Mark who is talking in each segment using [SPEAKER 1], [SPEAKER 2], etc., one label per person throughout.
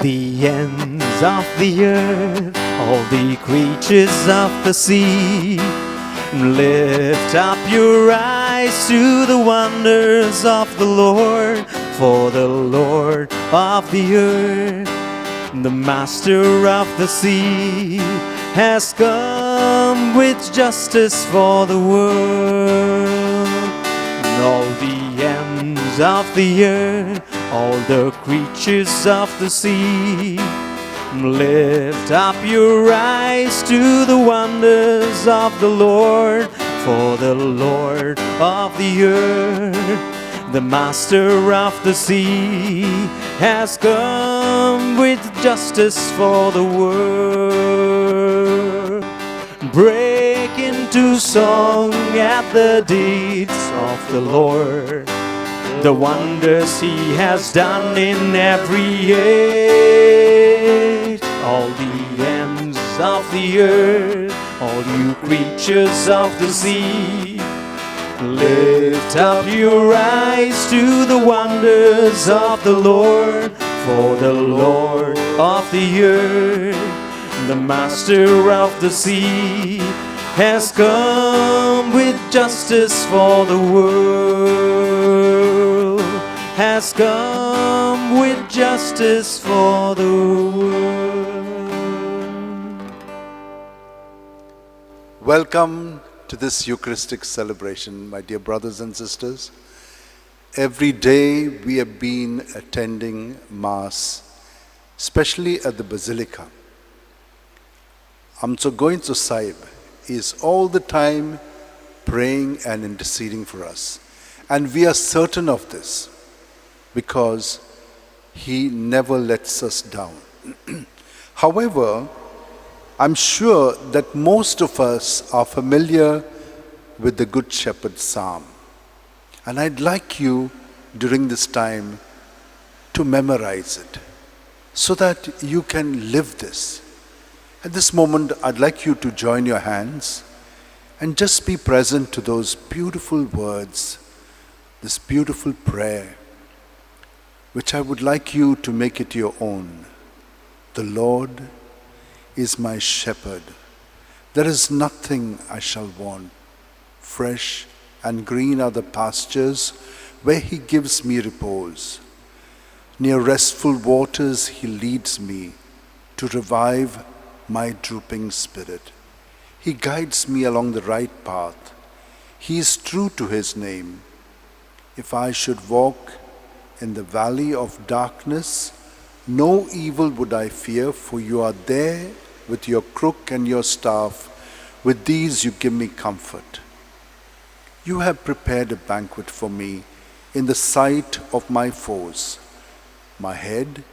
[SPEAKER 1] the ends of the earth, all the creatures of the sea, lift up your eyes to the wonders of the Lord, for the Lord of the earth, the Master of the sea, has come with justice for the world. All the ends of the earth, all the creatures of the sea, lift up your eyes to the wonders of the Lord, for the Lord of the earth, the Master of the sea, has come with justice for the world. Break into song at the deeds of the Lord, the wonders He has done in every age. All the ends of the earth, all you creatures of the sea, lift up your eyes to the wonders of the Lord, for the Lord of the earth, the Master of the sea, has come with justice for the world, has come with justice for the world.
[SPEAKER 2] Welcome to this Eucharistic celebration, my dear brothers and sisters. Every day we have been attending Mass, especially at the Basilica. So going to Sahib is all the time praying and interceding for us. And we are certain of this because He never lets us down. However, I'm sure that most of us are familiar with the Good Shepherd Psalm. And I'd like you during this time to memorize it so that you can live this. At this moment, I'd like you to join your hands and just be present to those beautiful words, this beautiful prayer, which I would like you to make it your own. The Lord is my shepherd. There is nothing I shall want. Fresh and green are the pastures where He gives me repose. Near restful waters He leads me to revive my drooping spirit. He guides me along the right path. He is true to His name. If I should walk in the valley of darkness, no evil would I fear, for You are there with Your crook and Your staff. With these You give me comfort. You have prepared a banquet for me in the sight of my foes. My head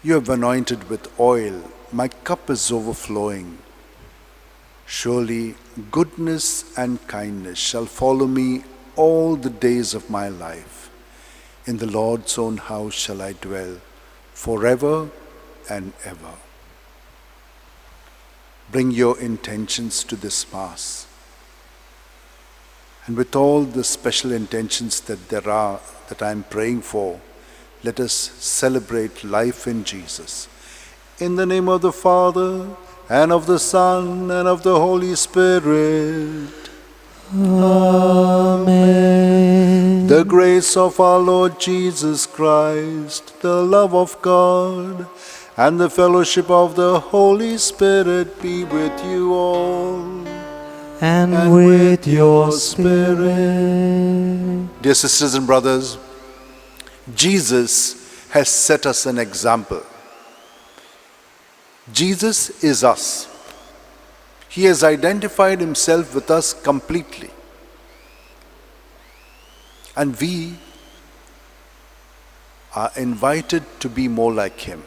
[SPEAKER 2] You have anointed with oil. My cup is overflowing. Surely goodness and kindness shall follow me all the days of my life. In the Lord's own house shall I dwell forever and ever. Bring your intentions to this Mass. And with all the special intentions that there are, that I am praying for, let us celebrate life in Jesus. In the name of the Father, and of the Son, and of the Holy Spirit.
[SPEAKER 1] Amen.
[SPEAKER 2] The grace of our Lord Jesus Christ, the love of God, and the fellowship of the Holy Spirit be with you all.
[SPEAKER 1] And with your spirit.
[SPEAKER 2] Dear sisters and brothers, Jesus has set us an example. Jesus is us. He has identified Himself with us completely. And we are invited to be more like Him.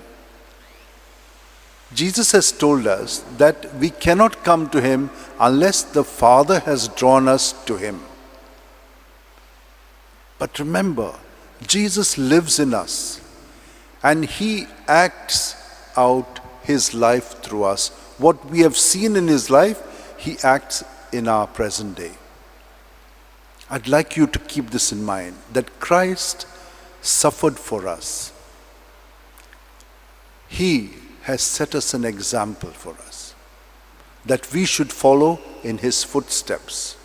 [SPEAKER 2] Jesus has told us that we cannot come to Him unless the Father has drawn us to Him. But remember, Jesus lives in us and He acts out His life through us. What we have seen in His life, He acts in our present day. I'd like you to keep this in mind, that Christ suffered for us. He has set us an example for us, that we should follow in his footsteps.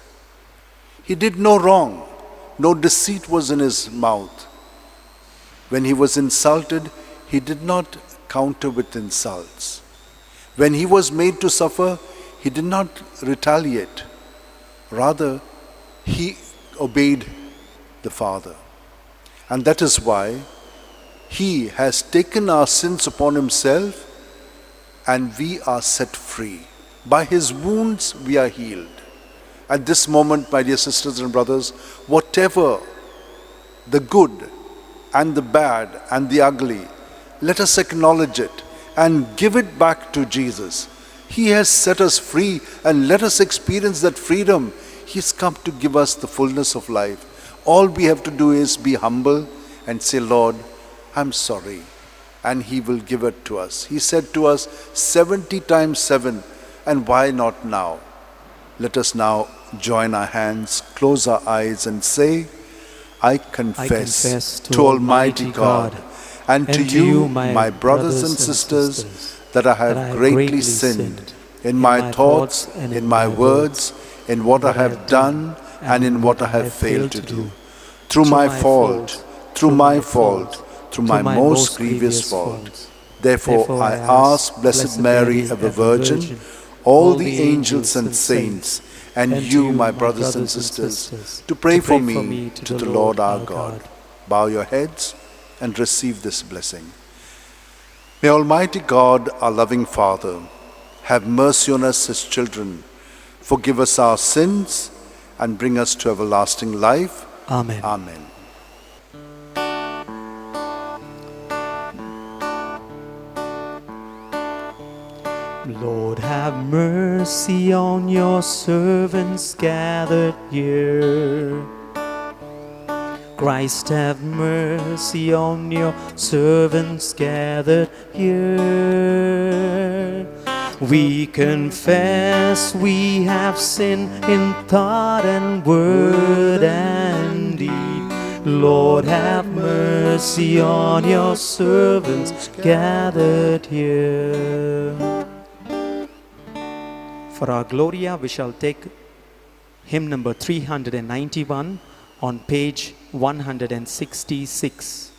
[SPEAKER 2] He did no wrong, no deceit was in his mouth. When he was insulted, he did not counter with insults. When he was made to suffer, he did not retaliate. Rather, he obeyed the Father. And that is why he has taken our sins upon himself and we are set free. By his wounds we are healed. At this moment, my dear sisters and brothers, whatever the good and the bad and the ugly, let us acknowledge it and give it back to Jesus. He has set us free, and let us experience that freedom. He's come to give us the fullness of life. All we have to do is be humble and say, Lord, I'm sorry. And he will give it to us. He said to us 70 times 7, and why not now? Let us now join our hands, close our eyes and say, I confess to Almighty God and to you, my brothers and sisters, that I have greatly sinned in my thoughts, in my words, in what I have done and in what I have failed to do. Through my fault, through my most grievous fault. Therefore I ask Blessed Mary, ever Virgin, all the angels and saints, and you, my brothers and sisters, to pray for me to the Lord our God. Bow your heads and receive this blessing. May Almighty God, our loving Father, have mercy on us, his children, forgive us our sins, and bring us to everlasting life.
[SPEAKER 1] Amen.
[SPEAKER 2] Amen.
[SPEAKER 1] Lord, have mercy on your servants gathered here. Christ, have mercy on your servants gathered here. We confess we have sinned in thought and word and deed. Lord, have mercy on your servants gathered here. For our Gloria, we shall take hymn number 391 on page 166.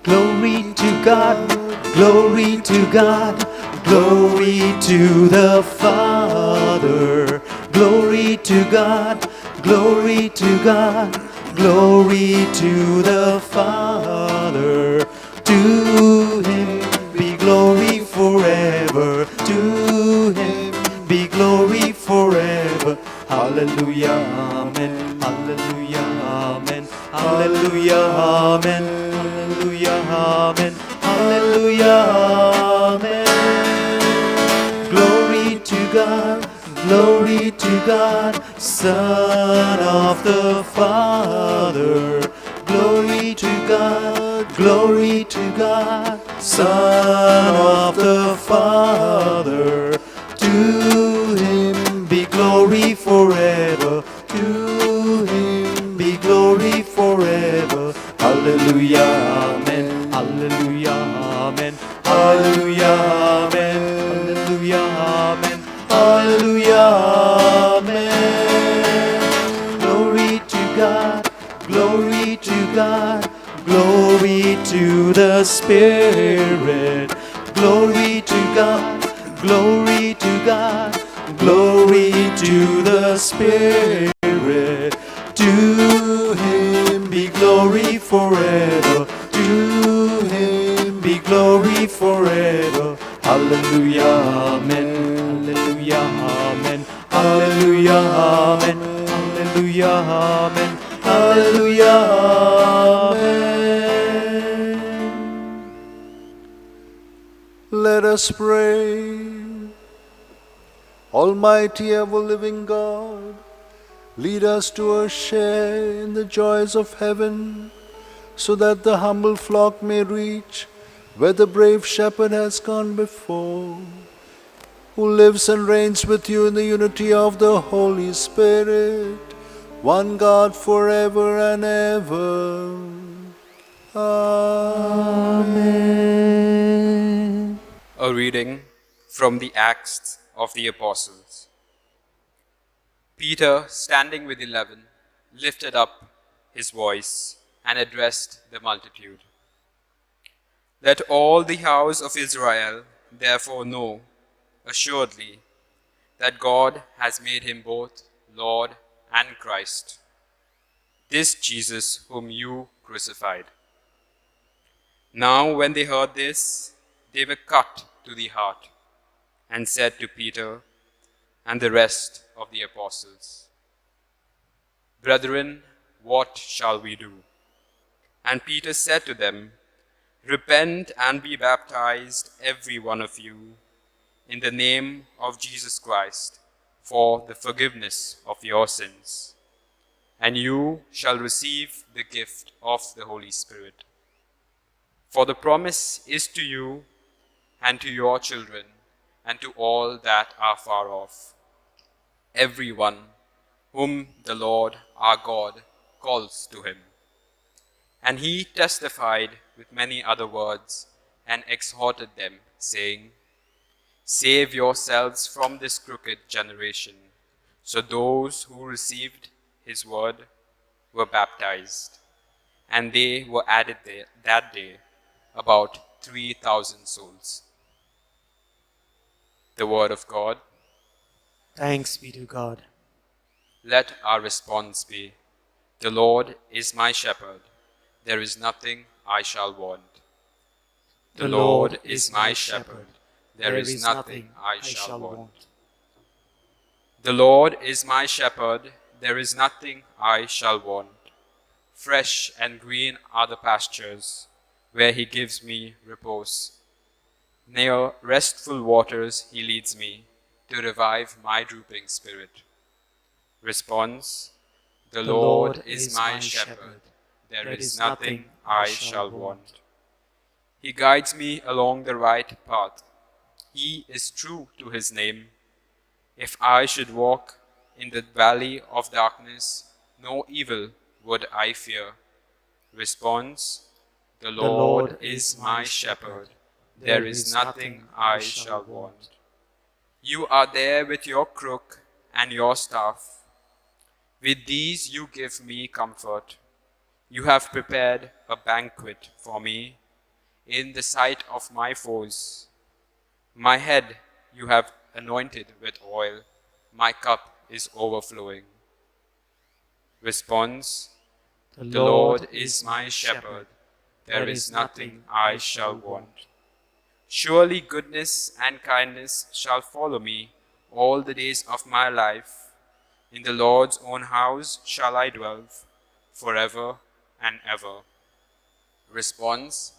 [SPEAKER 1] Glory to God, glory to God, glory to the Father. Glory to God, glory to God, glory to the Father. To him be glory forever. To him be glory forever. Hallelujah, amen. Hallelujah, amen. Hallelujah, amen. Hallelujah, amen. Hallelujah, amen. Glory to God, glory to God, Son of the Father. Glory to God, glory to God, Son of the Father. To him be glory forever. To him be glory forever. Hallelujah, amen. Hallelujah, amen. Hallelujah, amen. Hallelujah, amen. Hallelujah, amen. Glory to God, glory to God, glory to the Spirit. Glory to God, glory to God, glory to the Spirit. To him be glory forever. To him be glory forever. Hallelujah, amen. Hallelujah, amen. Hallelujah, amen. Hallelujah, amen. Hallelujah, amen.
[SPEAKER 2] Let us pray. Almighty ever-living God, lead us to a share in the joys of heaven, so that the humble flock may reach where the brave shepherd has gone before, who lives and reigns with you in the unity of the Holy Spirit, one God forever and ever. Amen.
[SPEAKER 3] A reading from the Acts of the Apostles. Peter, standing with 11, lifted up his voice and addressed the multitude. Let all the house of Israel therefore know assuredly that God has made him both Lord and Christ, this Jesus whom you crucified. Now when they heard this, they were cut to the heart and said to Peter and the rest of the apostles, Brethren, what shall we do? And Peter said to them, Repent and be baptized, every one of you, in the name of Jesus Christ, for the forgiveness of your sins, and you shall receive the gift of the Holy Spirit. For the promise is to you and to your children and to all that are far off, everyone whom the Lord our God calls to him. And he testified with many other words and exhorted them, saying, Save yourselves from this crooked generation. So those who received his word were baptized, and they were added that day about 3,000 souls. The word of God.
[SPEAKER 1] Thanks be to God.
[SPEAKER 3] Let our response be, The Lord is my shepherd, there is nothing I shall want. The Lord is my shepherd, there is nothing I shall want. The Lord is my shepherd, there is nothing I shall want. Fresh and green are the pastures, where he gives me repose. Near restful waters he leads me, to revive my drooping spirit. Response: The Lord is my shepherd, there is nothing I shall want. He guides me along the right path. He is true to his name. If I should walk in the valley of darkness, no evil would I fear. Response: The Lord is my shepherd, there is nothing I shall want. You are there with your crook and your staff. With these you give me comfort. You have prepared a banquet for me in the sight of my foes. My head you have anointed with oil, my cup is overflowing. Response: The Lord is my shepherd, there is nothing I shall want. Surely goodness and kindness shall follow me all the days of my life. In the Lord's own house shall I dwell forever and ever. Response: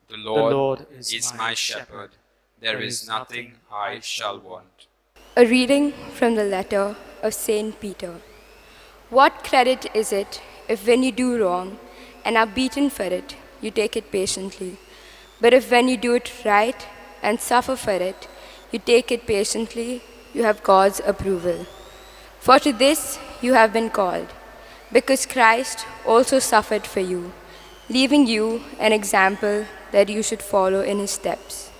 [SPEAKER 3] The Lord is my shepherd, there is nothing I shall want.
[SPEAKER 4] A reading from the letter of Saint Peter. What credit is it if when you do wrong and are beaten for it, you take it patiently? But if when you do it right and suffer for it, you take it patiently, you have God's approval. For to this you have been called, because Christ also suffered for you, leaving you an example that you should follow in his steps.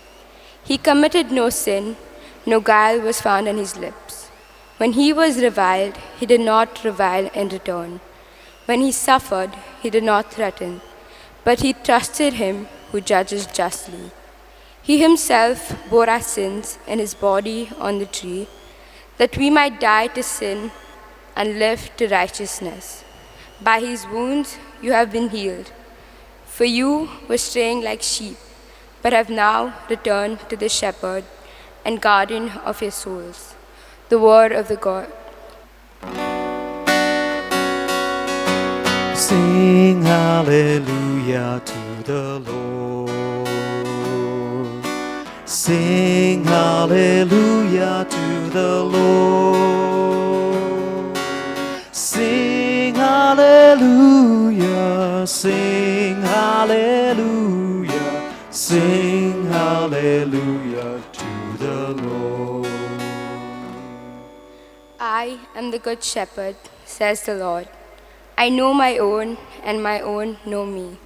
[SPEAKER 4] He committed no sin, no guile was found on his lips. When he was reviled, he did not revile in return. When he suffered, he did not threaten, but he trusted him who judges justly. He himself bore our sins in his body on the tree, that we might die to sin and live to righteousness. By his wounds you have been healed. For you were straying like sheep, but have now returned to the shepherd and guardian of your souls. The word of the God.
[SPEAKER 1] Sing hallelujah to the Lord. Sing hallelujah to the Lord. Sing hallelujah, sing hallelujah, sing hallelujah to the Lord.
[SPEAKER 4] I I am the good shepherd, says the Lord. I know my own, and my own know me.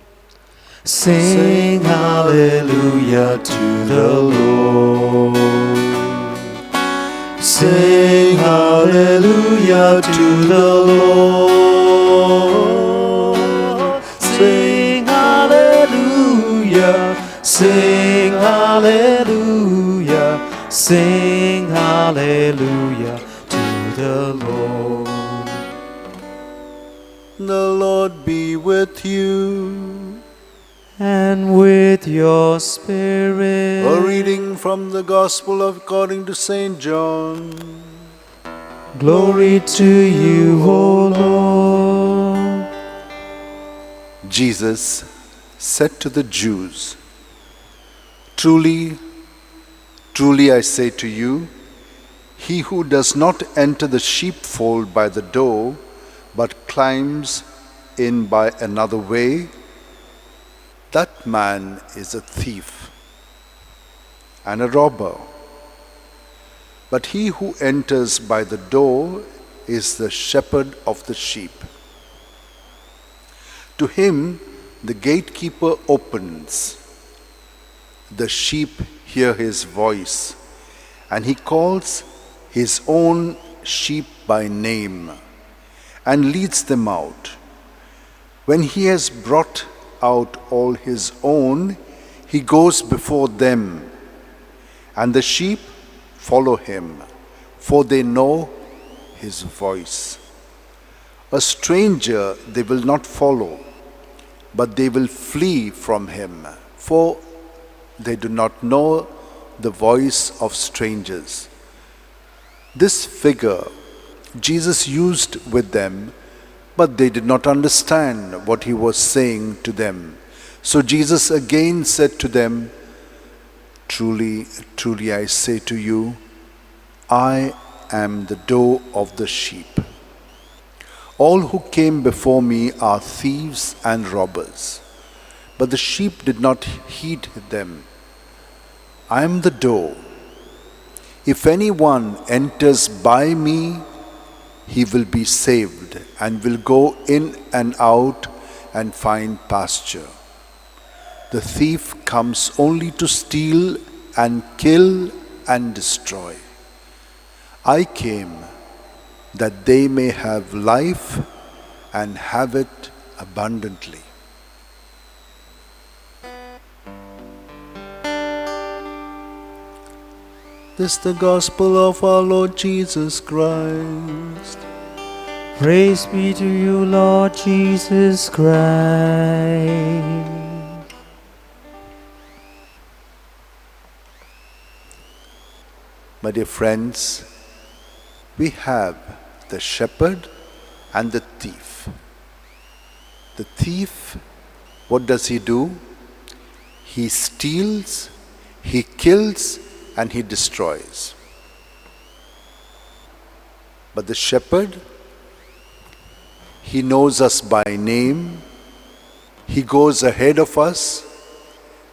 [SPEAKER 1] Sing hallelujah to the Lord. Sing hallelujah to the Lord. Sing hallelujah. Sing hallelujah. Sing hallelujah to the Lord.
[SPEAKER 2] The Lord be with you.
[SPEAKER 1] And with your spirit.
[SPEAKER 2] A reading from the Gospel according to St. John.
[SPEAKER 1] Glory to you, O Lord.
[SPEAKER 2] Jesus said to the Jews, Truly, truly I say to you, he who does not enter the sheepfold by the door, but climbs in by another way, that man is a thief and a robber. But he who enters by the door is the shepherd of the sheep. To him the gatekeeper opens. The sheep hear his voice, and he calls his own sheep by name and leads them out. When he has brought out all his own, he goes before them, and the sheep follow him, for they know his voice. A stranger they will not follow, but they will flee from him, for they do not know the voice of strangers. This figure Jesus used with them, but they did not understand what he was saying to them. So Jesus again said to them, Truly, truly I say to you, I am the door of the sheep. All who came before me are thieves and robbers, but the sheep did not heed them. I am the door. If anyone enters by me, he will be saved and will go in and out and find pasture. The thief comes only to steal and kill and destroy. I came that they may have life and have it abundantly. This is the gospel of our Lord Jesus Christ.
[SPEAKER 1] Praise be to you, Lord Jesus Christ.
[SPEAKER 2] My dear friends, we have the shepherd and the thief. The thief, what does he do? He steals, he kills, and he destroys. But the shepherd, he knows us by name, he goes ahead of us,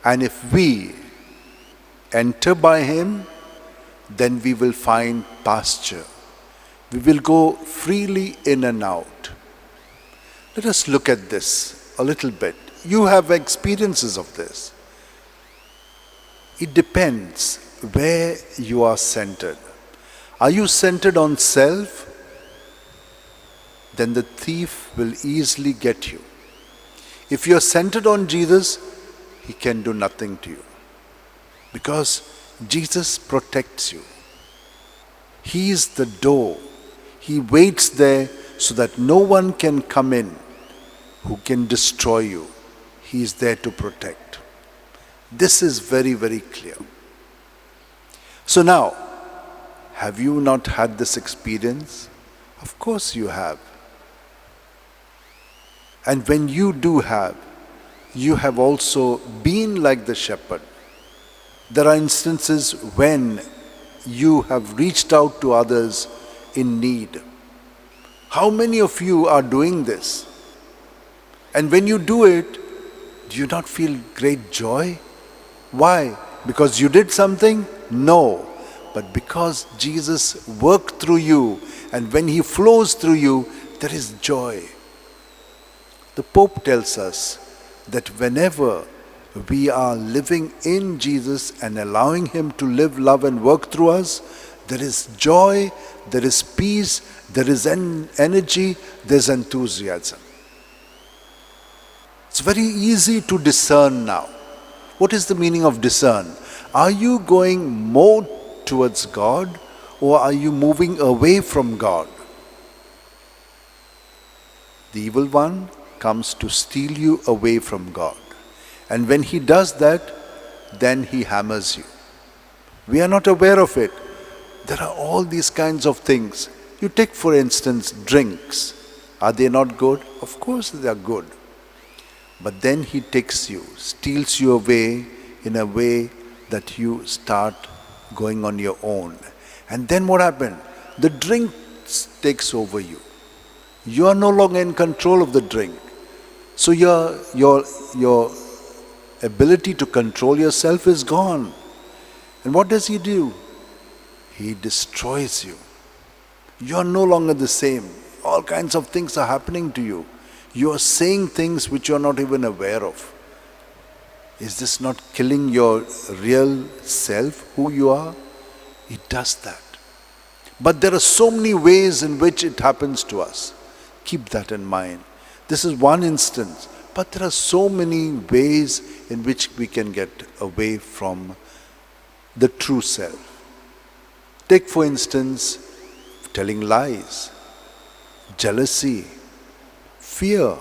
[SPEAKER 2] and if we enter by him, then we will find pasture. We will go freely in and out. Let us look at this a little bit. You have experiences of this. It depends where you are centered. Are you centered on self? Then the thief will easily get you. If you are centered on Jesus, he can do nothing to you, because Jesus protects you. He is the door. He waits there so that no one can come in who can destroy you. He is there to protect. This is very, very clear. So now, have you not had this experience? Of course you have. And when you do have, you have also been like the shepherd. There are instances when you have reached out to others in need. How many of you are doing this? And when you do it, do you not feel great joy? Why? Because you did something? No. but because Jesus worked through you, and when he flows through you, there is joy. The Pope tells us that whenever we are living in Jesus and allowing him to live, love and work through us, there is joy, there is peace, there is energy, there's enthusiasm. It's very easy to discern now. What is the meaning of discern? Are you going more towards God, or are you moving away from God? The evil one comes to steal you away from God. And when he does that, then he hammers you. We are not aware of it. There are all these kinds of things. You take, for instance, drinks. Are they not good? Of course they are good. But then he takes you, steals you away in a way that you start going on your own. And then what happened? The drink takes over you. You are no longer in control of the drink. So your ability to control yourself is gone. And what does he do? He destroys you. You are no longer the same. All kinds of things are happening to you. You are saying things which you are not even aware of. Is this not killing your real self, who you are? It does that. But there are so many ways in which it happens to us. Keep that in mind. This is one instance, but there are so many ways in which we can get away from the true self. Take, for instance, telling lies, jealousy, fear.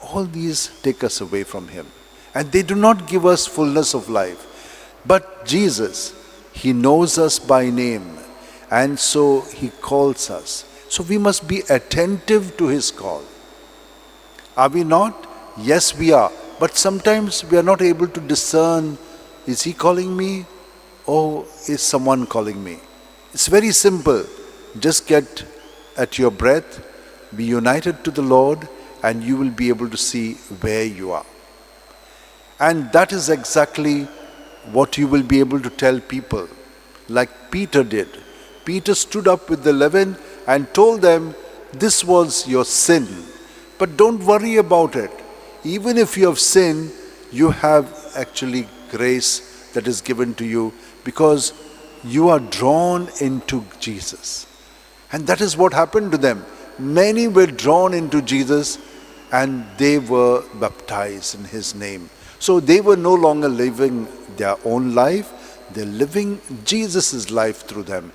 [SPEAKER 2] All these take us away from him. And they do not give us fullness of life. But Jesus, he knows us by name, and so he calls us. So we must be attentive to his call. Are we not? Yes, we are. But sometimes we are not able to discern, is he calling me, or is someone calling me? It's very simple. Just get at your breath, be united to the Lord, and you will be able to see where you are. And that is exactly what you will be able to tell people, like Peter did. Peter stood up with the 11 and told them, this was your sin. But don't worry about it. Even if you have sinned, you have actually grace that is given to you because you are drawn into Jesus. And that is what happened to them. Many were drawn into Jesus and they were baptized in his name. So they were no longer living their own life, they're living Jesus' life through them.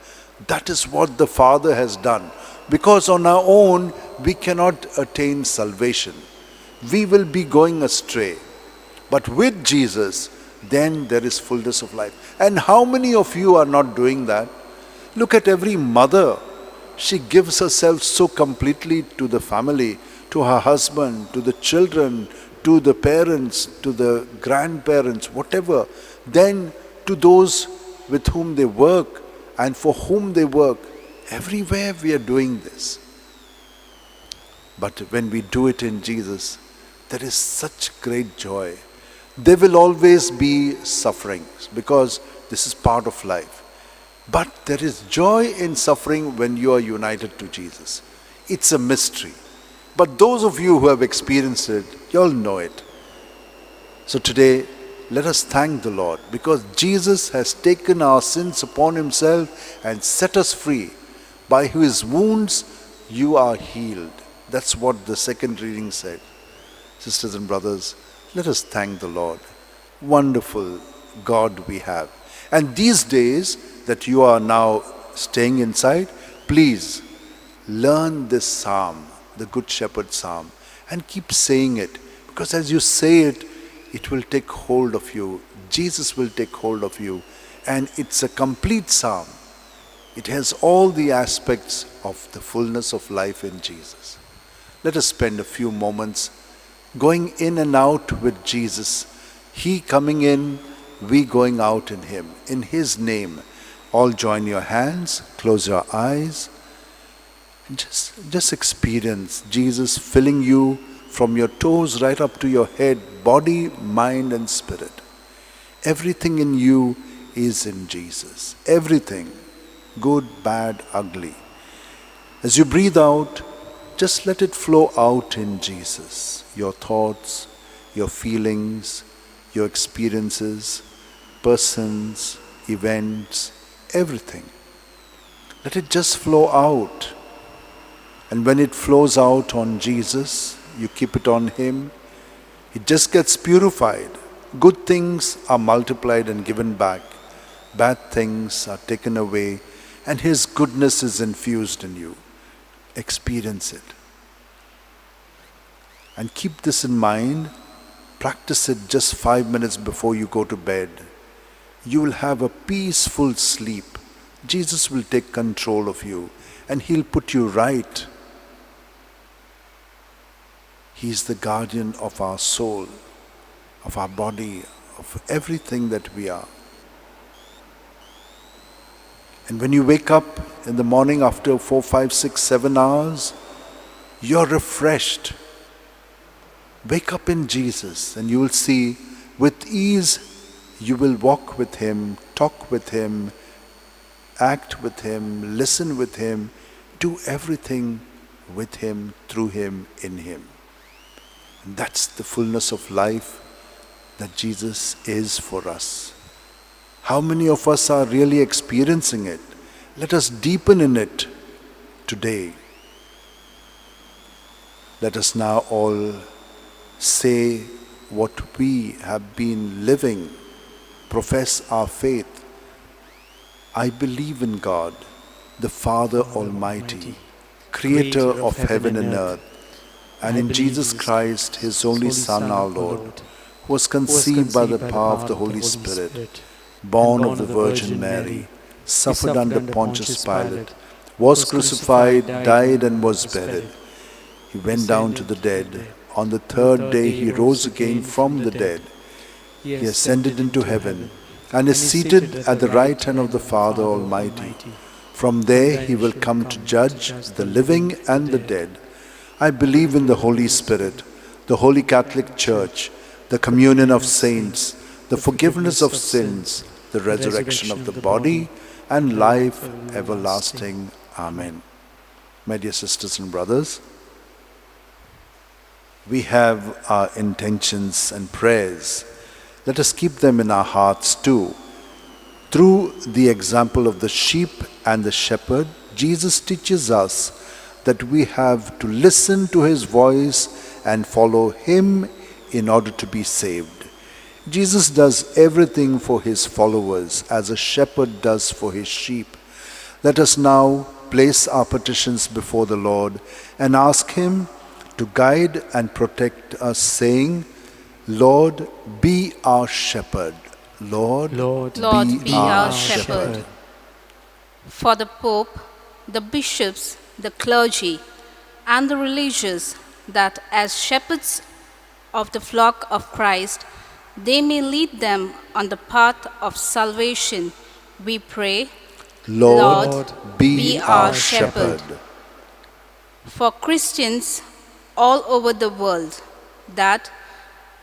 [SPEAKER 2] That is what the Father has done. Because on our own, we cannot attain salvation. We will be going astray. But with Jesus, then there is fullness of life. And how many of you are not doing that? Look at every mother. She gives herself so completely to the family, to her husband, to the children, to the parents, to the grandparents, whatever. Then to those with whom they work and for whom they work. Everywhere we are doing this. But when we do it in Jesus, there is such great joy. There will always be sufferings because this is part of life. But there is joy in suffering when you are united to Jesus. It's a mystery. But those of you who have experienced it, you all know it. So today, let us thank the Lord because Jesus has taken our sins upon himself and set us free. By his wounds, you are healed. That's what the second reading said. Sisters and brothers, let us thank the Lord. Wonderful God we have. And these days that you are now staying inside, please learn this psalm, the Good Shepherd psalm, and keep saying it. Because as you say it, it will take hold of you. Jesus will take hold of you. And it's a complete psalm. It has all the aspects of the fullness of life in Jesus. Let us spend a few moments going in and out with Jesus. He coming in, we going out in him. In his name. All join your hands, close your eyes. And just experience Jesus filling you from your toes right up to your head, body, mind and spirit. Everything in you is in Jesus. Everything, good, bad, ugly. As you breathe out, just let it flow out in Jesus. Your thoughts, your feelings, your experiences, persons, events, everything. Let it just flow out. And when it flows out on Jesus, you keep it on Him, it just gets purified. Good things are multiplied and given back. Bad things are taken away, and His goodness is infused in you. Experience it. And keep this in mind. Practice it just 5 minutes before you go to bed. You will have a peaceful sleep. Jesus will take control of you, and He'll put you right. He's the guardian of our soul, of our body, of everything that we are. And when you wake up in the morning after 4, 5, 6, 7 hours, you're refreshed. Wake up in Jesus, and you will see with ease you will walk with Him, talk with Him, act with Him, listen with Him, do everything with Him, through Him, in Him. And that's the fullness of life that Jesus is for us. How many of us are really experiencing it? Let us deepen in it today. Let us now all say what we have been living, profess our faith. I believe in God, the Father Almighty, Creator of heaven and earth, and in Jesus Christ, His only Son, our Lord, who was conceived by the power of the Holy Spirit, born of the Virgin Mary, suffered under Pontius Pilate, was crucified, died, and was buried. He went down to the dead. On the third day He rose again from the dead. He ascended into heaven and is seated at the right hand of the Father Almighty. From there He will come to judge the living and the dead. I believe in the Holy Spirit, the Holy Catholic Church, the communion of saints, the forgiveness of sins, the resurrection of the body, and life everlasting. Amen. My dear sisters and brothers, we have our intentions and prayers. Let us keep them in our hearts too. Through the example of the sheep and the shepherd, Jesus teaches us that we have to listen to His voice and follow Him in order to be saved. Jesus does everything for His followers as a shepherd does for his sheep. Let us now place our petitions before the Lord and ask Him to guide and protect us, saying, Lord, be our shepherd. Lord,
[SPEAKER 5] be our shepherd. For the Pope, the bishops, the clergy, and the religious, that as shepherds of the flock of Christ, they may lead them on the path of salvation, we pray,
[SPEAKER 2] Lord, be our shepherd.
[SPEAKER 5] For Christians all over the world, that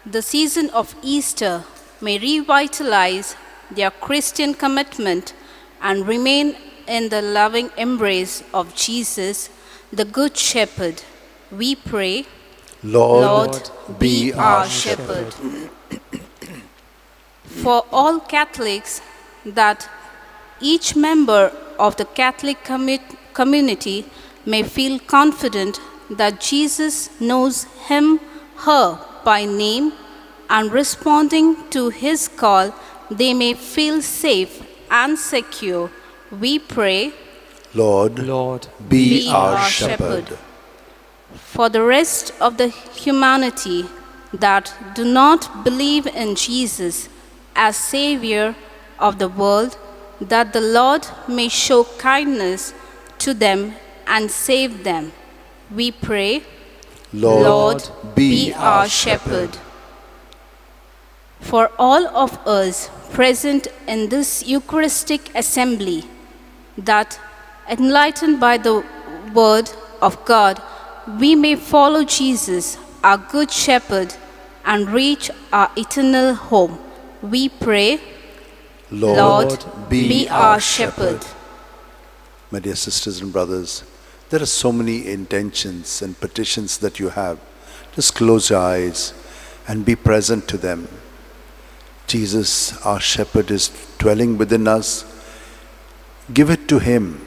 [SPEAKER 5] the season of Easter may revitalize their Christian commitment and remain in the loving embrace of Jesus, the Good Shepherd, we pray,
[SPEAKER 2] Lord, be our
[SPEAKER 5] shepherd. For all Catholics, that each member of the Catholic community may feel confident that Jesus knows him, her by name, and responding to His call, they may feel safe and secure. We pray,
[SPEAKER 2] Lord, be our shepherd.
[SPEAKER 5] For the rest of the humanity that do not believe in Jesus as Savior of the world, that the Lord may show kindness to them and save them, we pray,
[SPEAKER 2] Lord, be our shepherd.
[SPEAKER 5] For all of us present in this Eucharistic assembly, that enlightened by the Word of God, we may follow Jesus, our Good Shepherd, and reach our eternal home, we pray, Lord, be our shepherd.
[SPEAKER 2] My dear sisters and brothers, there are so many intentions and petitions that you have. Just close your eyes and be present to them. Jesus, our shepherd, is dwelling within us. Give it to him.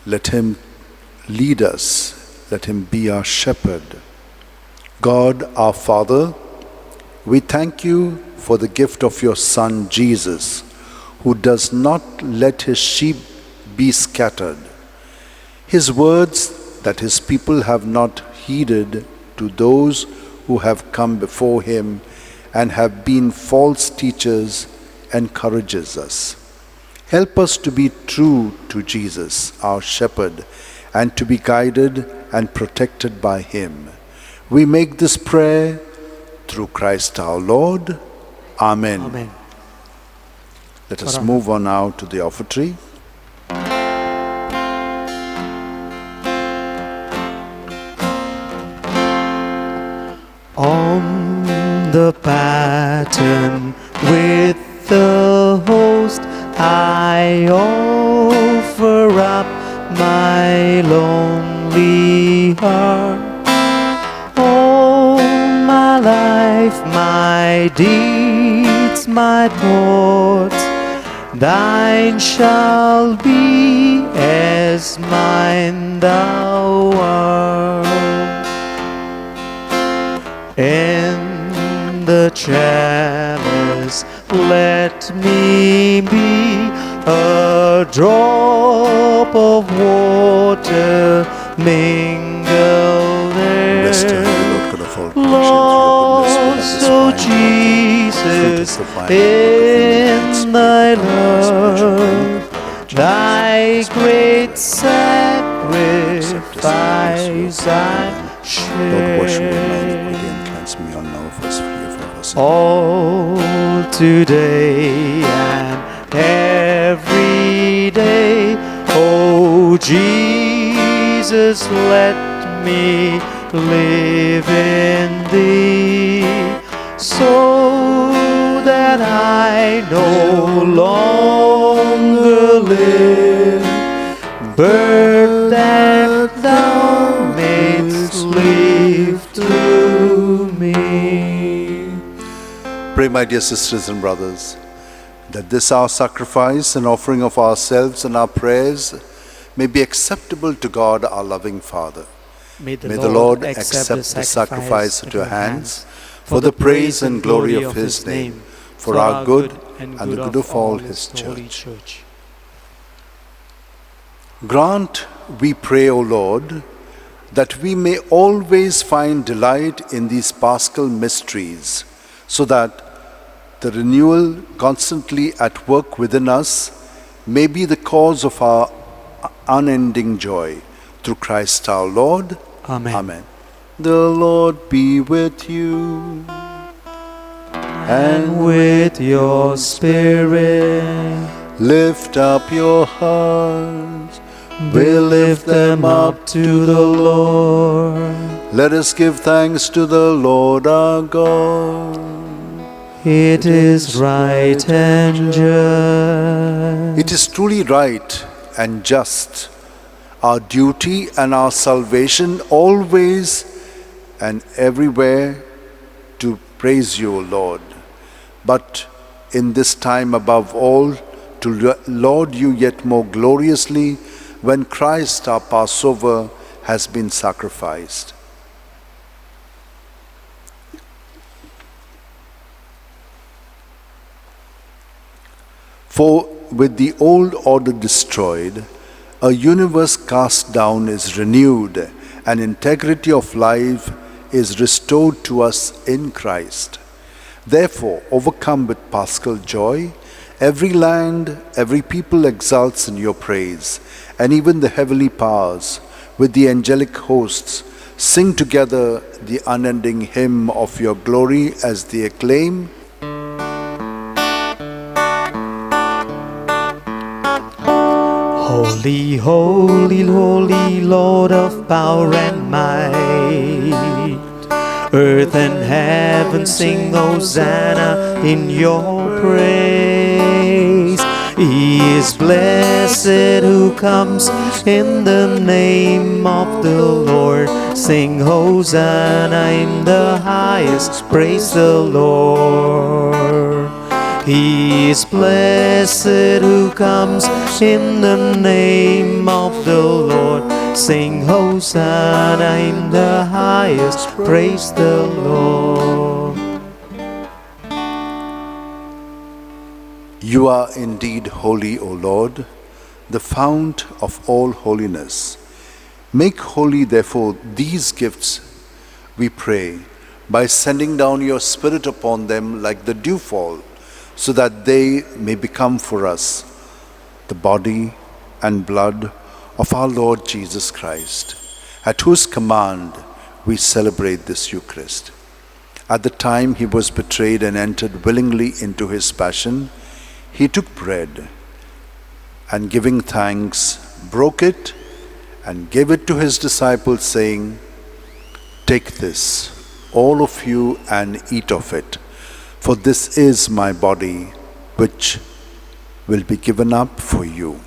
[SPEAKER 2] Let him lead us. Let him be our shepherd. God, our Father, we thank you for the gift of your Son, Jesus, who does not let his sheep be scattered. His words that his people have not heeded to those who have come before him and have been false teachers encourages us. Help us to be true to Jesus, our shepherd, and to be guided and protected by him. We make this prayer through Christ our Lord. Amen.
[SPEAKER 1] Amen.
[SPEAKER 2] Let us move on now to the offertory.
[SPEAKER 1] On the pattern with the host, I offer up my lonely heart. All my life, my deeds, my thoughts, thine shall be, as mine thou art. In the chalice let me be a drop of water mingled there.
[SPEAKER 2] Blessed are you, Lord God of all creation,
[SPEAKER 1] Lord,
[SPEAKER 2] through your goodness,
[SPEAKER 1] so
[SPEAKER 2] we have this
[SPEAKER 1] Jesus,
[SPEAKER 2] wine,
[SPEAKER 1] in thy love, thy great sacrifice I
[SPEAKER 2] Lord, wash away my
[SPEAKER 1] share.
[SPEAKER 2] iniquity and cleanse me all now of us, free of our sin.
[SPEAKER 1] All today and every day, oh Jesus, let me live in thee, so that I no longer live, but that thou mayst live through me.
[SPEAKER 2] Pray, my dear sisters and brothers, that this our sacrifice and offering of ourselves and our prayers may be acceptable to God, our loving Father. May the Lord accept the sacrifice at your hands for the praise and glory of his name, for our good and the good of all his church. Grant, we pray, O Lord, that we may always find delight in these paschal mysteries, so that the renewal constantly at work within us may be the cause of our unending joy. Through Christ our Lord.
[SPEAKER 1] Amen.
[SPEAKER 2] Amen. The Lord be with you.
[SPEAKER 1] And with your spirit,
[SPEAKER 2] Lift up your hearts.
[SPEAKER 1] we lift them up to the Lord.
[SPEAKER 2] Let us give thanks to the Lord our God.
[SPEAKER 1] It is right and just.
[SPEAKER 2] It is truly right and just, our duty and our salvation always and everywhere to praise you, O Lord. But in this time above all, to laud you yet more gloriously when Christ our Passover has been sacrificed. For with the old order destroyed, a universe cast down is renewed, and integrity of life is restored to us in Christ. Therefore, overcome with paschal joy, every land, every people exults in your praise, and even the heavenly powers, with the angelic hosts, sing together the unending hymn of your glory as they acclaim,
[SPEAKER 1] Holy, holy, holy Lord of power and might. Earth and heaven sing Hosanna in your praise. He is blessed who comes in the name of the Lord. Sing Hosanna in the highest, praise the Lord. He is blessed who comes in the name of the Lord. Sing Hosanna in the highest, praise the Lord.
[SPEAKER 2] You are indeed holy, O Lord, the fount of all holiness. Make holy, therefore, these gifts, we pray, by sending down your Spirit upon them like the dewfall, so that they may become for us the body and blood of our Lord Jesus Christ, at whose command we celebrate this Eucharist. At the time he was betrayed and entered willingly into his passion, he took bread and, giving thanks, broke it and gave it to his disciples, saying, "Take this, all of you, and eat of it, for this is my body, which will be given up for you."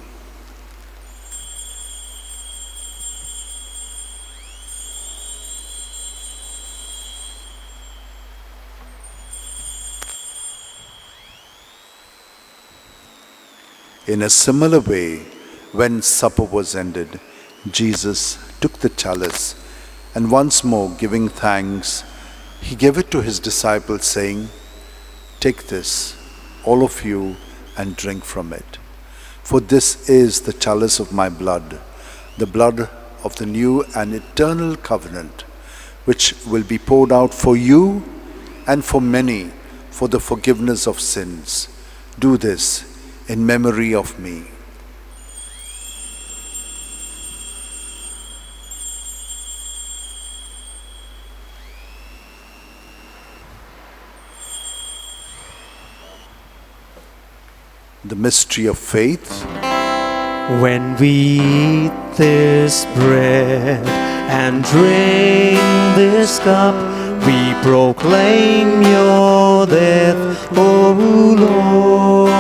[SPEAKER 2] In a similar way, when supper was ended, Jesus took the chalice, and once more giving thanks, he gave it to his disciples, saying, "Take this, all of you, and drink from it. For this is the chalice of my blood, the blood of the new and eternal covenant, which will be poured out for you and for many for the forgiveness of sins. Do this in memory of me." The mystery of faith.
[SPEAKER 1] When we eat this bread and drink this cup, we proclaim your death, O Lord,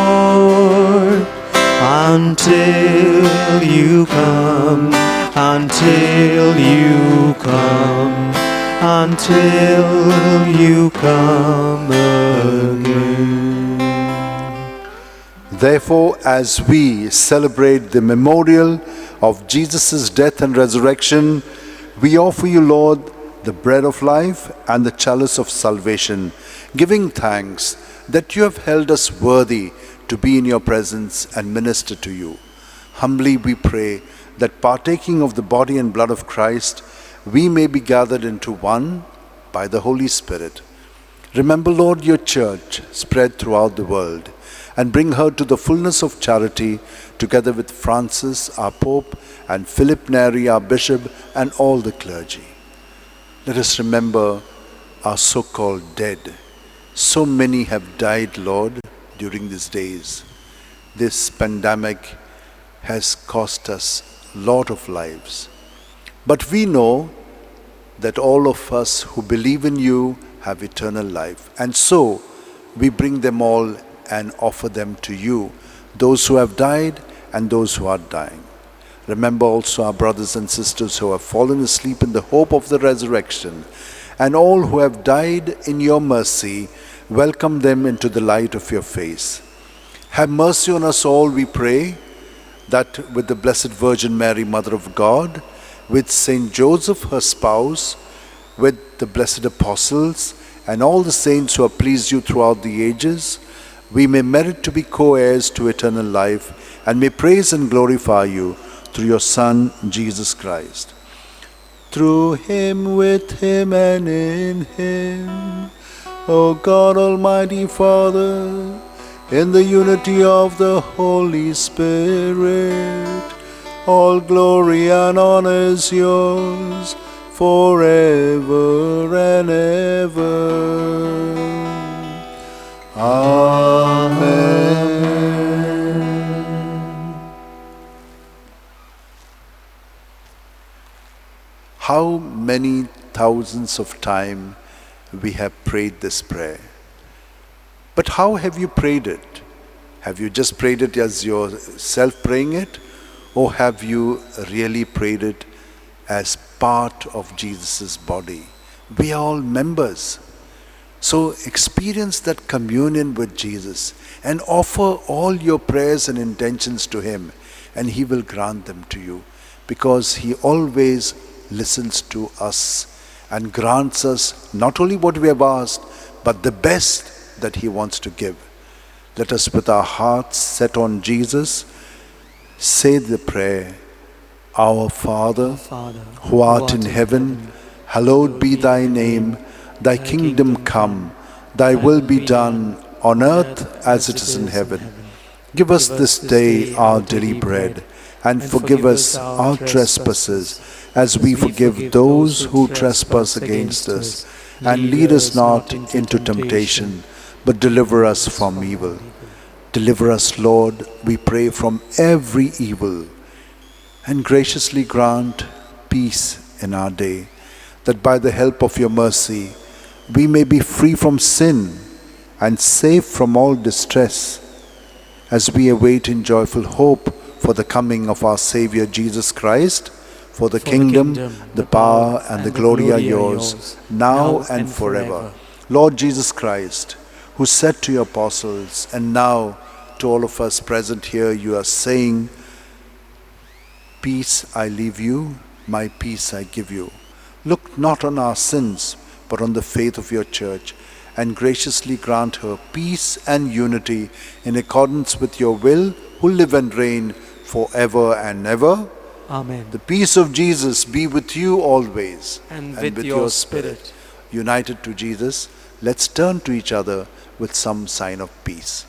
[SPEAKER 1] until you come, until you come, until you come again.
[SPEAKER 2] Therefore, as we celebrate the memorial of Jesus' death and resurrection, we offer you, Lord, the bread of life and the chalice of salvation, giving thanks that you have held us worthy to be in your presence and minister to you. Humbly we pray that, partaking of the body and blood of Christ, we may be gathered into one by the Holy Spirit. Remember, Lord, your church spread throughout the world, and bring her to the fullness of charity, together with Francis, our Pope, and Philip Neri, our Bishop, and all the clergy. Let us remember our so-called dead. So many have died, Lord, during these days. This pandemic has cost us a lot of lives. But we know that all of us who believe in you have eternal life. And so we bring them all and offer them to you, those who have died and those who are dying. Remember also our brothers and sisters who have fallen asleep in the hope of the resurrection, and all who have died in your mercy. Welcome them into the light of your face. Have mercy on us all, we pray, that with the Blessed Virgin Mary, Mother of God, with Saint Joseph, her spouse, with the blessed apostles, and all the saints who have pleased you throughout the ages, we may merit to be co-heirs to eternal life, and may praise and glorify you through your Son, Jesus Christ. Through him, with him, and in him, O God, Almighty Father, in the unity of the Holy Spirit, all glory and honor is yours forever and ever. Amen. how many thousands of times we have prayed this prayer. But how have you prayed it? Have you just prayed it as yourself praying it? Or have you really prayed it as part of Jesus' body? We are all members. So experience that communion with Jesus and offer all your prayers and intentions to Him, and He will grant them to you, because He always listens to us and grants us not only what we have asked, but the best that He wants to give. Let us, with our hearts set on Jesus, say the prayer, Our Father, who art in heaven, hallowed be thy name. Thy kingdom come, thy will be done on earth as it is in heaven. Give us this day our daily bread, and forgive us our trespasses, as we forgive those who trespass against us. And lead us not into temptation, but deliver us from evil. Deliver us, Lord, we pray, from every evil, and graciously grant peace in our day, that by the help of your mercy we may be free from sin and safe from all distress, as we await in joyful hope for the coming of our Savior Jesus Christ. For the kingdom, the power, and the glory are yours, now and forever. Lord Jesus Christ, who said to your apostles, and now to all of us present here, you are saying, Peace I leave you, my peace I give you. Look not on our sins, but on the faith of your church, and graciously grant her peace and unity in accordance with your will, who live and reign forever and ever.
[SPEAKER 1] Amen.
[SPEAKER 2] The peace of Jesus be with you always,
[SPEAKER 1] And with your spirit.
[SPEAKER 2] United to Jesus, let's turn to each other with some sign of peace.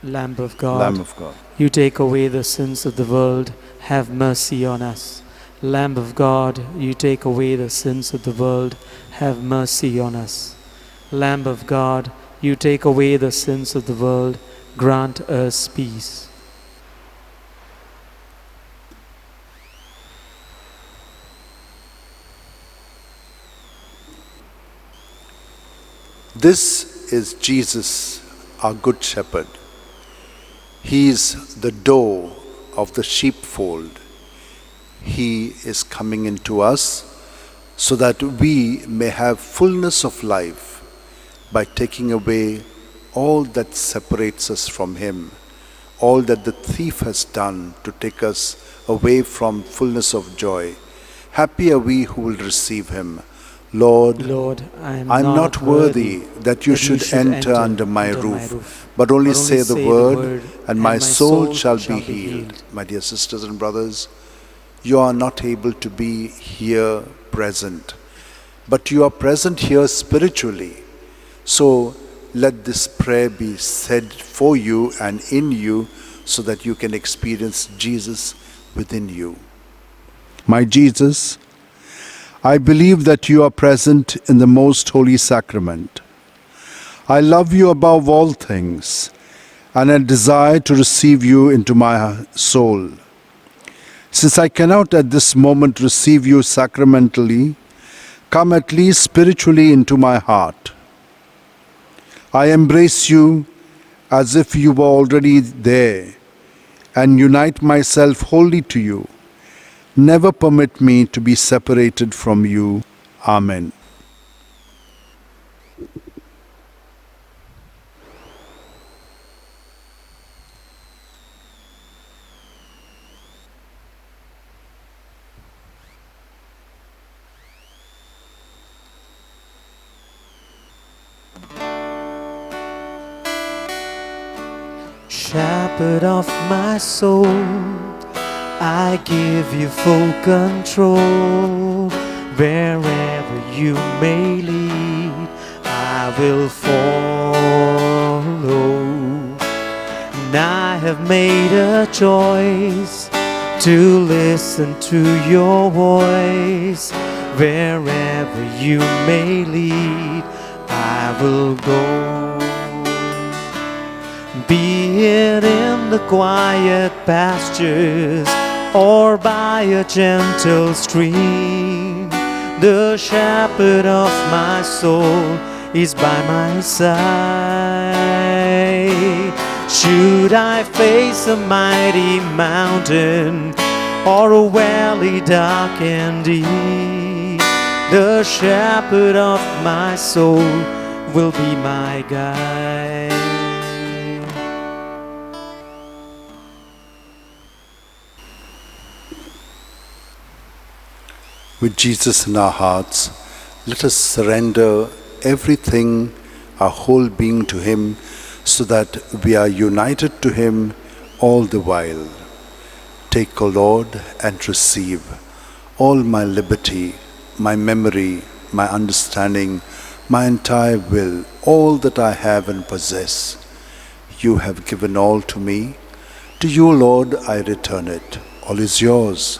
[SPEAKER 1] Lamb of God,
[SPEAKER 2] Lamb of God,
[SPEAKER 1] you take away the sins of the world, have mercy on us. Lamb of God, you take away the sins of the world, have mercy on us. Lamb of God, you take away the sins of the world, grant us peace.
[SPEAKER 2] this is Jesus, our good shepherd. He is the door of the sheepfold. He is coming into us so that we may have fullness of life by taking away all that separates us from Him, all that the thief has done to take us away from fullness of joy. Happy are we who will receive Him. Lord,
[SPEAKER 1] I am
[SPEAKER 2] not worthy that you should enter under my roof, but only say the word, and my soul shall be healed. My dear sisters and brothers, you are not able to be here present, but you are present here spiritually. So let this prayer be said for you and in you, so that you can experience Jesus within you. My Jesus, I believe that you are present in the most holy sacrament. I love you above all things, and I desire to receive you into my soul. Since I cannot at this moment receive you sacramentally, come at least spiritually into my heart. I embrace you as if you were already there, and unite myself wholly to you. Never permit me to be separated from you. Amen.
[SPEAKER 1] Shepherd of my soul, I give you full control. Wherever you may lead, I will follow. And I have made a choice to listen to your voice. Wherever you may lead, I will go. Be it in the quiet pastures or by a gentle stream, the shepherd of my soul is by my side. Should I face a mighty mountain or a valley dark and deep, the shepherd of my soul will be my guide.
[SPEAKER 2] With Jesus in our hearts, let us surrender everything, our whole being to Him, so that we are united to Him all the while. Take, O Lord, and receive all my liberty, my memory, my understanding, my entire will, all that I have and possess. You have given all to me. To you, Lord, I return it. All is yours.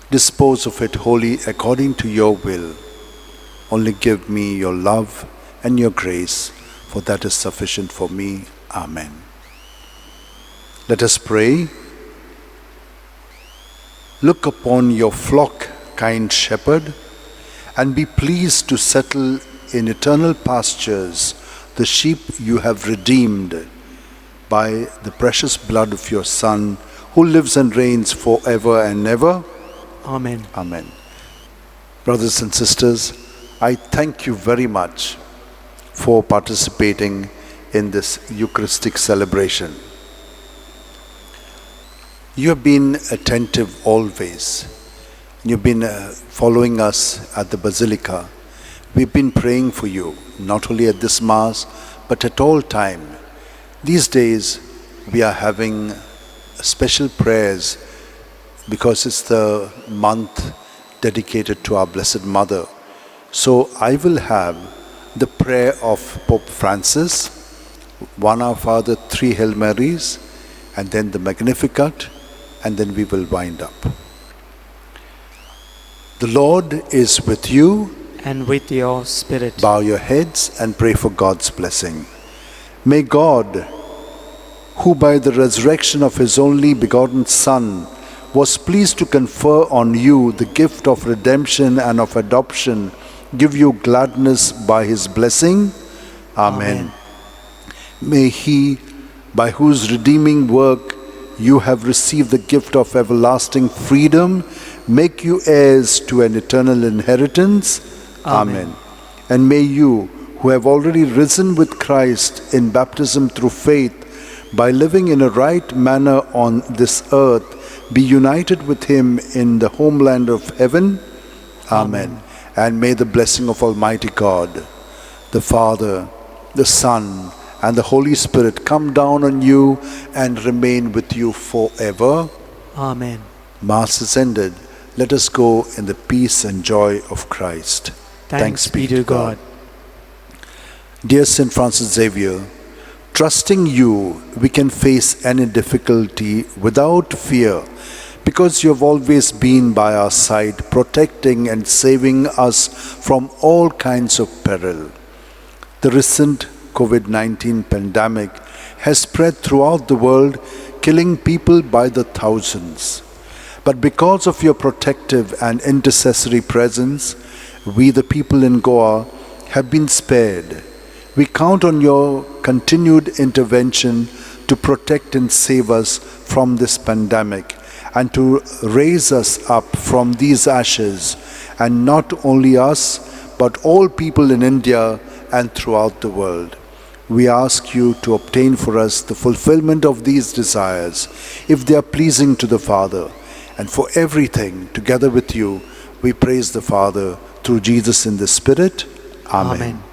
[SPEAKER 2] Dispose of it wholly according to your will. Only give me your love and your grace, for that is sufficient for me. Amen. Let us pray. Look upon your flock, kind shepherd, and be pleased to settle in eternal pastures the sheep you have redeemed by the precious blood of your Son, who lives and reigns forever and ever.
[SPEAKER 1] Amen.
[SPEAKER 2] Amen. Brothers and sisters, I thank you very much for participating in this Eucharistic celebration. You have been attentive always. You've been following us at the Basilica. We've been praying for you, not only at this Mass, but at all time. These days, we are having special prayers because it's the month dedicated to our Blessed Mother. So I will have the prayer of Pope Francis, one Our Father, 3 Hail Marys, and then the Magnificat, and then we will wind up. The Lord is with you.
[SPEAKER 1] And with your spirit.
[SPEAKER 2] Bow your heads and pray for God's blessing. May God, who by the resurrection of His only begotten Son was pleased to confer on you the gift of redemption and of adoption, give you gladness by His blessing. Amen. May He, by whose redeeming work you have received the gift of everlasting freedom, make you heirs to an eternal inheritance. Amen. And may you, who have already risen with Christ in baptism through faith, by living in a right manner on this earth, be united with Him in the homeland of heaven. Amen. And may the blessing of Almighty God, the Father, the Son, and the Holy Spirit come down on you and remain with you forever.
[SPEAKER 1] Amen.
[SPEAKER 2] Mass is ended. Let us go in the peace and joy of Christ.
[SPEAKER 1] Thanks be to God.
[SPEAKER 2] Dear St. Francis Xavier, trusting you, we can face any difficulty without fear, because you have always been by our side, protecting and saving us from all kinds of peril. The recent COVID-19 pandemic has spread throughout the world, killing people by the thousands. But because of your protective and intercessory presence, we, the people in Goa, have been spared. We count on your continued intervention to protect and save us from this pandemic and to raise us up from these ashes, and not only us, but all people in India and throughout the world. We ask you to obtain for us the fulfillment of these desires, if they are pleasing to the Father. And for everything, together with you, we praise the Father through Jesus in the Spirit. Amen.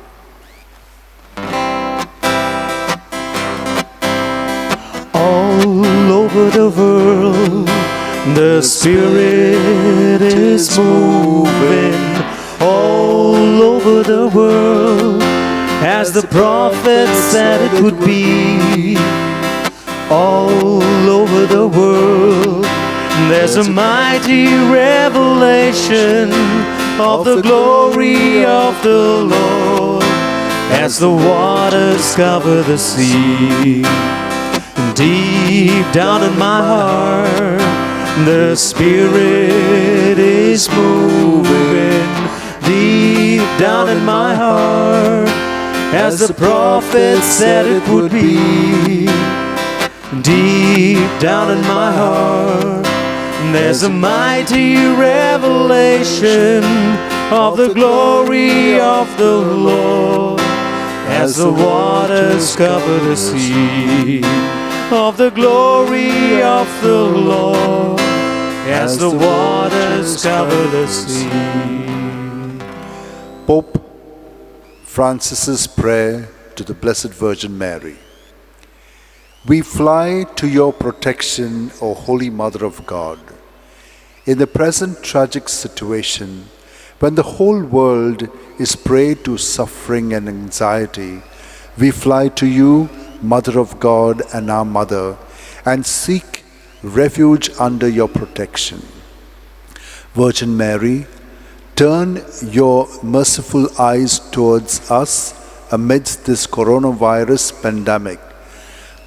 [SPEAKER 1] All over the world, the Spirit is moving. All over the world, as the prophet said it would be. All over the world, there's a mighty revelation of the glory of the Lord, as the waters cover the sea. Deep down in my heart, the Spirit is moving. Deep down in my heart, as the prophet said it would be. Deep down in my heart, there's a mighty revelation of the glory of the Lord, as the waters cover the sea. Of the glory of the Lord, as the waters cover the sea.
[SPEAKER 2] Pope Francis's prayer to the Blessed Virgin Mary. We fly to your protection, O Holy Mother of God. In the present tragic situation, when the whole world is prey to suffering and anxiety, we fly to you, Mother of God and our Mother, and seek refuge under your protection. Virgin Mary, turn your merciful eyes towards us amidst this coronavirus pandemic.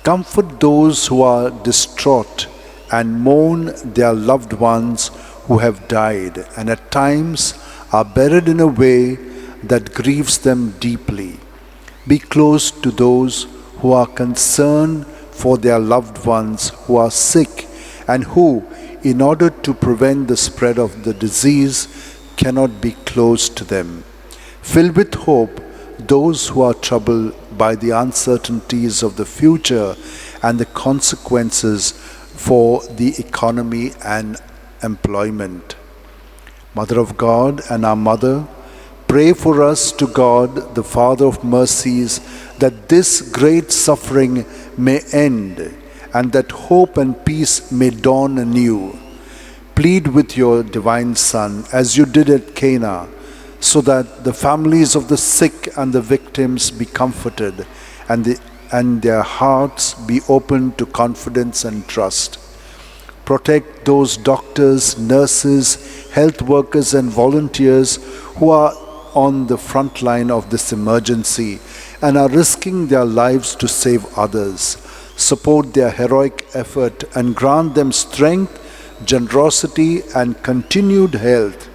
[SPEAKER 2] Comfort those who are distraught and mourn their loved ones who have died and at times are buried in a way that grieves them deeply. Be close to those who are concerned for their loved ones who are sick and who, in order to prevent the spread of the disease, cannot be close to them. Fill with hope those who are troubled by the uncertainties of the future and the consequences for the economy and employment. Mother of God and our Mother, pray for us to God, the Father of mercies, that this great suffering may end and that hope and peace may dawn anew. Plead with your divine Son, as you did at Cana, so that the families of the sick and the victims be comforted and their hearts be open to confidence and trust. Protect those doctors, nurses, health workers and volunteers who are on the front line of this emergency and are risking their lives to save others. Support their heroic effort and grant them strength, generosity and continued health.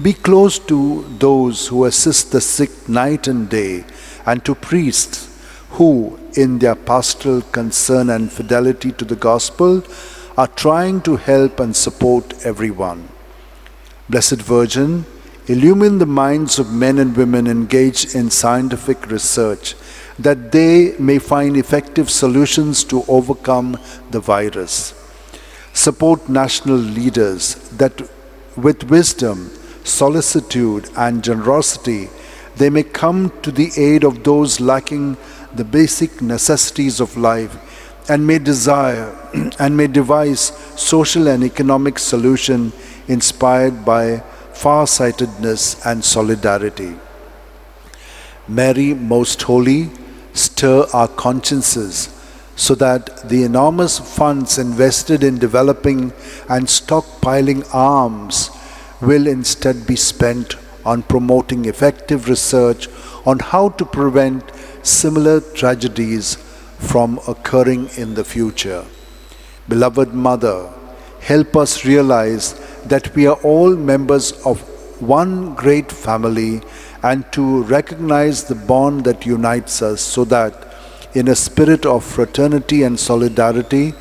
[SPEAKER 2] Be close to those who assist the sick night and day, and to priests who, in their pastoral concern and fidelity to the gospel, are trying to help and support everyone. Blessed Virgin, illumine the minds of men and women engaged in scientific research, that they may find effective solutions to overcome the virus. Support national leaders that with wisdom, solicitude and generosity they may come to the aid of those lacking the basic necessities of life and may devise social and economic solution inspired by far-sightedness and solidarity. Mary, most holy, stir our consciences so that the enormous funds invested in developing and stockpiling arms will instead be spent on promoting effective research on how to prevent similar tragedies from occurring in the future. Beloved Mother, help us realize that we are all members of one great family and to recognize the bond that unites us so that in a spirit of fraternity and solidarity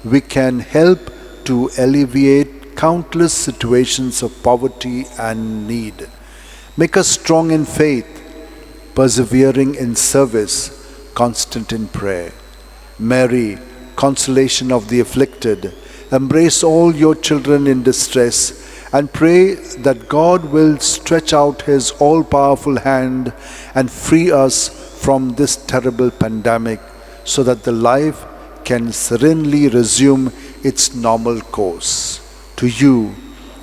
[SPEAKER 2] we can help to alleviate countless situations of poverty and need. Make us strong in faith, persevering in service, constant in prayer. Mary, consolation of the afflicted, embrace all your children in distress and pray that God will stretch out His all-powerful hand and free us from this terrible pandemic so that the life can serenely resume its normal course. To you,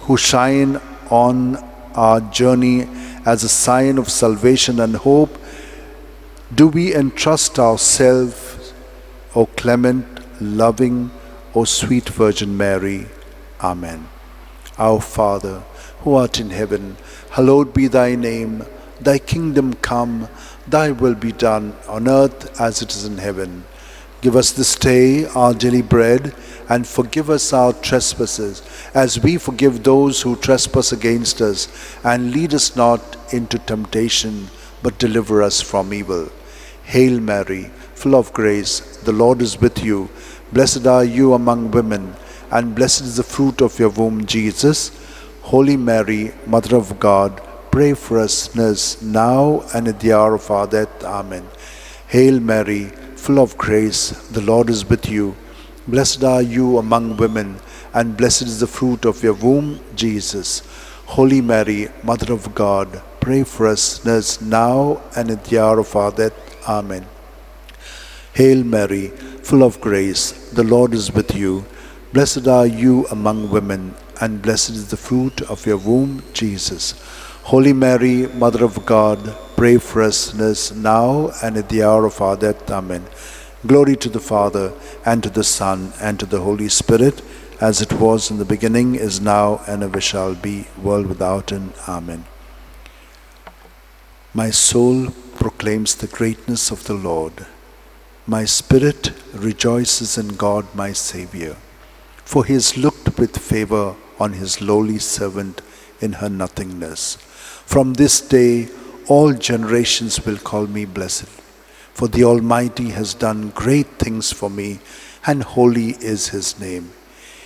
[SPEAKER 2] who shine on our journey as a sign of salvation and hope, do we entrust ourselves, O clement, loving, O sweet Virgin Mary. Amen. Our Father, who art in heaven, hallowed be thy name. Thy kingdom come, thy will be done on earth as it is in heaven. Give us this day our daily bread, and forgive us our trespasses, as we forgive those who trespass against us. And lead us not into temptation, but deliver us from evil. Hail Mary, full of grace, the Lord is with you. Blessed are you among women, and blessed is the fruit of your womb, Jesus. Holy Mary, Mother of God, pray for us sinners, now and at the hour of our death. Amen. Hail Mary, full of grace, the Lord is with you. Blessed are you among women, and blessed is the fruit of your womb, Jesus. Holy Mary, Mother of God, pray for us sinners, now and at the hour of our death. Amen. Hail Mary, full of grace, the Lord is with you. Blessed are you among women, and blessed is the fruit of your womb, Jesus. Holy Mary, Mother of God, pray for us sinners, now and at the hour of our death. Amen. Glory to the Father, and to the Son, and to the Holy Spirit, as it was in the beginning, is now, and ever shall be, world without end. Amen. My soul proclaims the greatness of the Lord. My spirit rejoices in God my Xavier, for he has looked with favor on his lowly servant in her nothingness. From this day all generations will call me blessed, for the Almighty has done great things for me, and holy is his name.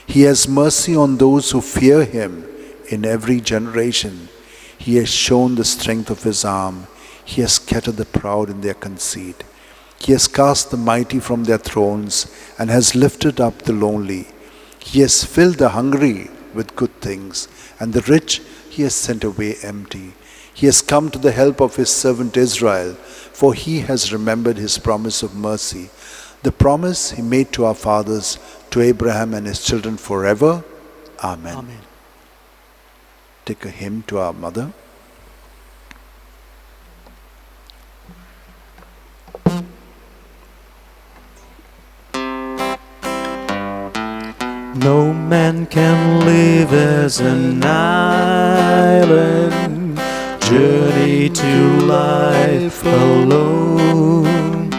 [SPEAKER 2] He has mercy on those who fear him in every generation. He has shown the strength of his arm. He has scattered the proud in their conceit. He has cast the mighty from their thrones, and has lifted up the lonely. He has filled the hungry with good things, and the rich he has sent away empty. He has come to the help of his servant Israel, for he has remembered his promise of mercy, the promise he made to our fathers, to Abraham and his children forever. Amen.
[SPEAKER 1] Amen.
[SPEAKER 2] Take a hymn to our mother.
[SPEAKER 1] No man can live as an island, journey to life alone.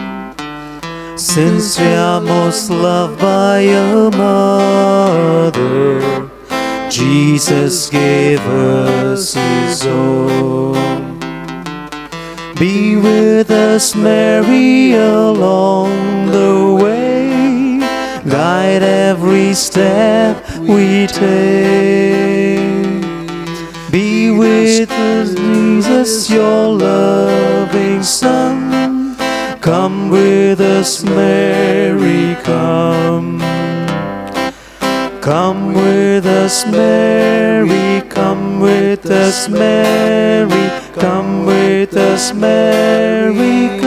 [SPEAKER 1] Since we are most loved by your mother, Jesus gave us his own. Be with us, Mary, along the way. Guide every step we take. Be with us, Jesus, your loving Son. Come with us, Mary, come. Come with us, Mary, come with us, Mary, come with us, Mary, come.